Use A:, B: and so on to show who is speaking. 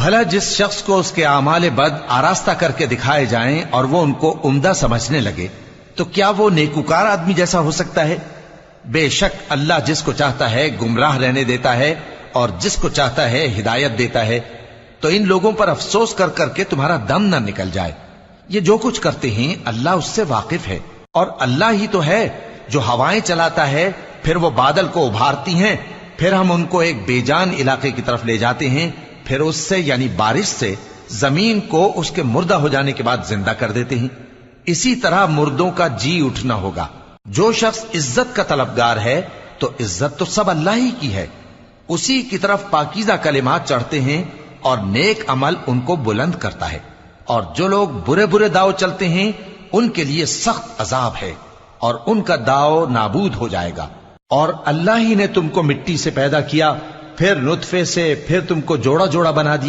A: بھلا جس شخص کو اس کے اعمال بد آراستہ کر کے دکھائے جائیں اور وہ ان کو عمدہ سمجھنے لگے تو کیا وہ نیکوکار آدمی جیسا ہو سکتا ہے؟ بے شک اللہ جس کو چاہتا ہے گمراہ رہنے دیتا ہے اور جس کو چاہتا ہے ہدایت دیتا ہے۔ تو ان لوگوں پر افسوس کر کر کے تمہارا دم نہ نکل جائے۔ یہ جو کچھ کرتے ہیں اللہ اس سے واقف ہے، اور اللہ ہی تو ہے جو ہوائیں چلاتا ہے، پھر وہ بادل کو ابھارتی ہیں، پھر ہم ان کو ایک بے جان علاقے کی طرف لے جاتے ہیں، پھر اس سے یعنی بارش سے زمین کو اس کے مردہ ہو جانے کے بعد زندہ کر دیتے ہیں۔ اسی طرح مردوں کا جی اٹھنا ہوگا۔ جو شخص عزت کا طلبگار ہے تو عزت تو سب اللہ ہی کی ہے، اسی کی طرف پاکیزہ کلمات چڑھتے ہیں اور نیک عمل ان کو بلند کرتا ہے، اور جو لوگ برے برے داؤ چلتے ہیں ان کے لیے سخت عذاب ہے، اور ان کا داؤ نابود ہو جائے گا۔ اور اللہ ہی نے تم کو مٹی سے پیدا کیا، پھر نطفے سے، پھر تم کو جوڑا جوڑا بنا دیا،